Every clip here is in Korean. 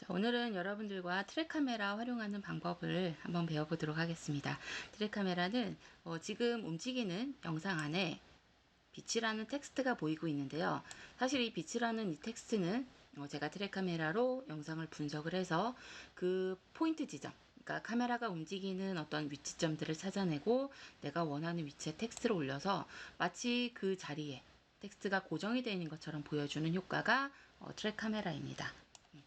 자, 오늘은 여러분들과 트랙 카메라 활용하는 방법을 한번 배워보도록 하겠습니다. 트랙 카메라는 지금 움직이는 영상 안에 빛이라는 텍스트가 보이고 있는데요. 사실 이 빛이라는 이 텍스트는 제가 트랙 카메라로 영상을 분석을 해서 그 포인트 지점, 그러니까 카메라가 움직이는 어떤 위치점들을 찾아내고 내가 원하는 위치에 텍스트를 올려서 마치 그 자리에 텍스트가 고정이 되어 있는 것처럼 보여주는 효과가 트랙 카메라입니다.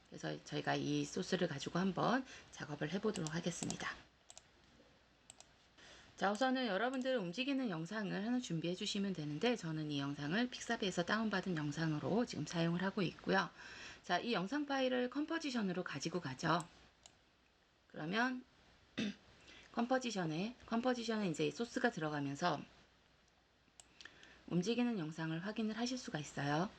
그래서 저희가 이 소스를 가지고 한번 작업을 해보도록 하겠습니다. 자, 우선은 여러분들 움직이는 영상을 하나 준비해 주시면 되는데, 저는 이 영상을 픽사비에서 다운받은 영상으로 지금 사용을 하고 있고요. 자, 이 영상 파일을 컴포지션으로 가지고 가죠. 그러면 컴포지션에 이제 소스가 들어가면서 움직이는 영상을 확인을 하실 수가 있어요.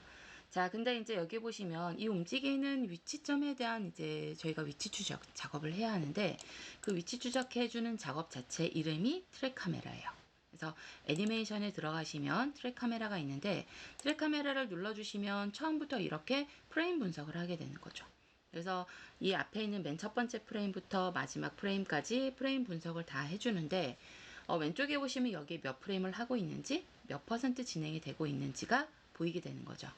자, 근데 이제 여기 보시면 이 움직이는 위치점에 대한 이제 저희가 위치 추적 작업을 해야 하는데, 그 위치 추적해주는 작업 자체 이름이 트랙 카메라예요. 그래서 애니메이션에 들어가시면 트랙 카메라가 있는데, 트랙 카메라를 눌러주시면 처음부터 이렇게 프레임 분석을 하게 되는 거죠. 그래서 이 앞에 있는 맨 첫 번째 프레임부터 마지막 프레임까지 프레임 분석을 다 해주는데, 왼쪽에 보시면 여기 몇 프레임을 하고 있는지, 몇 퍼센트 진행이 되고 있는지가 보이게 되는 거죠.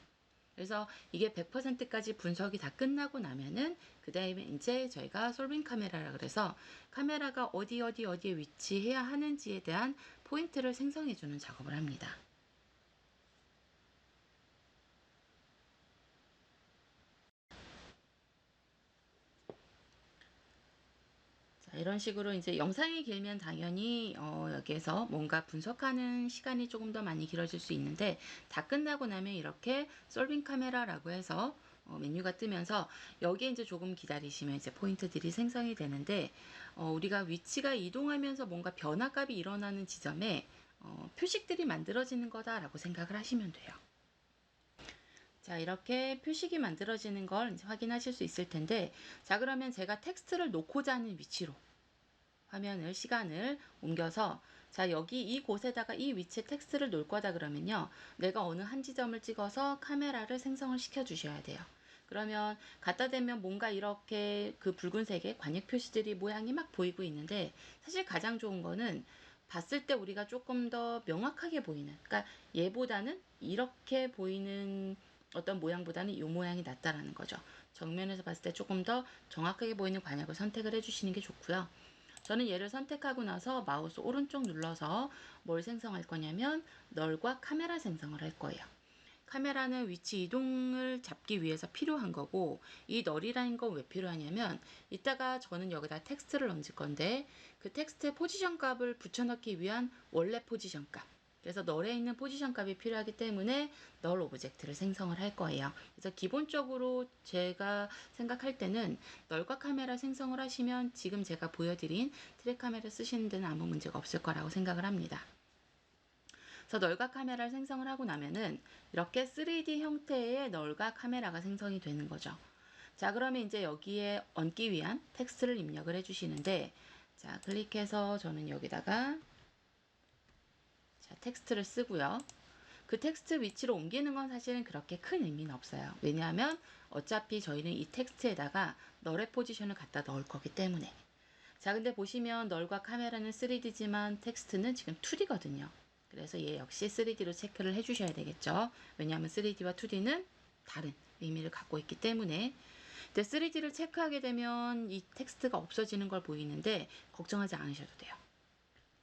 그래서 이게 100%까지 분석이 다 끝나고 나면은 그 다음에 이제 저희가 솔빙 카메라라 그래서 카메라가 어디에 위치해야 하는지에 대한 포인트를 생성해 주는 작업을 합니다. 자, 이런 식으로 이제 영상이 길면 당연히 여기에서 뭔가 분석하는 시간이 조금 더 많이 길어질 수 있는데, 다 끝나고 나면 이렇게 솔빙 카메라라고 해서 메뉴가 뜨면서 여기에 이제 조금 기다리시면 이제 포인트들이 생성이 되는데, 우리가 위치가 이동하면서 뭔가 변화값이 일어나는 지점에 표식들이 만들어지는 거다라고 생각을 하시면 돼요. 자, 이렇게 표식이 만들어지는 걸 이제 확인하실 수 있을 텐데, 자, 그러면 제가 텍스트를 놓고자 하는 위치로 화면을, 시간을 옮겨서, 자, 여기 이곳에다가 이 위치에 텍스트를 놓을 거다 그러면요, 내가 어느 한 지점을 찍어서 카메라를 생성을 시켜 주셔야 돼요. 그러면 갖다 대면 뭔가 이렇게 그 붉은색의 관역 표시들이 모양이 막 보이고 있는데, 사실 가장 좋은 거는 봤을 때 우리가 조금 더 명확하게 보이는, 그러니까 얘보다는 이렇게 보이는 어떤 모양보다는 이 모양이 낫다라는 거죠. 정면에서 봤을 때 조금 더 정확하게 보이는 관역을 선택을 해주시는 게 좋고요. 저는 얘를 선택하고 나서 마우스 오른쪽 눌러서 뭘 생성할 거냐면 널과 카메라 생성을 할 거예요. 카메라는 위치 이동을 잡기 위해서 필요한 거고, 이 널이라는 건 왜 필요하냐면 이따가 저는 여기다 텍스트를 얹을 건데 그 텍스트의 포지션 값을 붙여넣기 위한 원래 포지션 값, 그래서 널에 있는 포지션 값이 필요하기 때문에 널 오브젝트를 생성을 할 거예요. 그래서 기본적으로 제가 생각할 때는 널과 카메라 생성을 하시면 지금 제가 보여드린 트랙 카메라 쓰시는 데는 아무 문제가 없을 거라고 생각을 합니다. 그래서 널과 카메라를 생성을 하고 나면은 이렇게 3D 형태의 널과 카메라가 생성이 되는 거죠. 자, 그러면 이제 여기에 얹기 위한 텍스트를 입력을 해주시는데, 자, 클릭해서 저는 여기다가 자, 텍스트를 쓰고요. 그 텍스트 위치로 옮기는 건 사실은 그렇게 큰 의미는 없어요. 왜냐하면 어차피 저희는 이 텍스트에다가 널의 포지션을 갖다 넣을 거기 때문에. 자, 근데 보시면 널과 카메라는 3D지만 텍스트는 지금 2D거든요. 그래서 얘 역시 3D로 체크를 해주셔야 되겠죠. 왜냐하면 3D와 2D는 다른 의미를 갖고 있기 때문에. 근데 3D를 체크하게 되면 이 텍스트가 없어지는 걸 보이는데 걱정하지 않으셔도 돼요.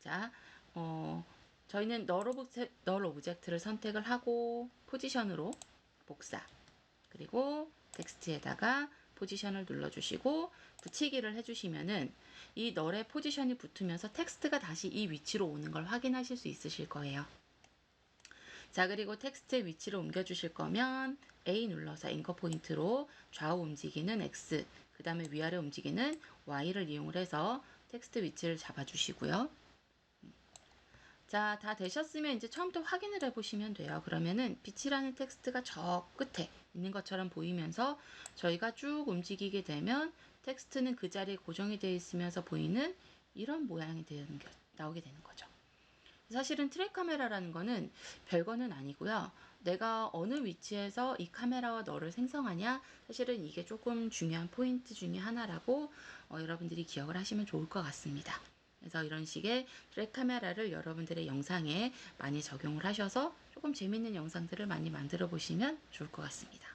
자, 저희는 널 오브젝트를 선택을 하고 포지션으로 복사, 그리고 텍스트에다가 포지션을 눌러주시고 붙이기를 해주시면은 이 널의 포지션이 붙으면서 텍스트가 다시 이 위치로 오는 걸 확인하실 수 있으실 거예요. 자, 그리고 텍스트의 위치를 옮겨주실 거면 A 눌러서 앵커 포인트로 좌우 움직이는 X, 그 다음에 위아래 움직이는 Y를 이용을 해서 텍스트 위치를 잡아주시고요. 자, 다 되셨으면 이제 처음부터 확인을 해보시면 돼요. 그러면은 빛이라는 텍스트가 저 끝에 있는 것처럼 보이면서 저희가 쭉 움직이게 되면 텍스트는 그 자리에 고정이 되어 있으면서 보이는 이런 모양이 나오게 되는 거죠. 사실은 트랙 카메라라는 거는 별거는 아니고요. 내가 어느 위치에서 이 카메라와 너를 생성하냐, 사실은 이게 조금 중요한 포인트 중에 하나라고 여러분들이 기억을 하시면 좋을 것 같습니다. 그래서 이런 식의 트랙 카메라를 여러분들의 영상에 많이 적용을 하셔서 조금 재밌는 영상들을 많이 만들어 보시면 좋을 것 같습니다.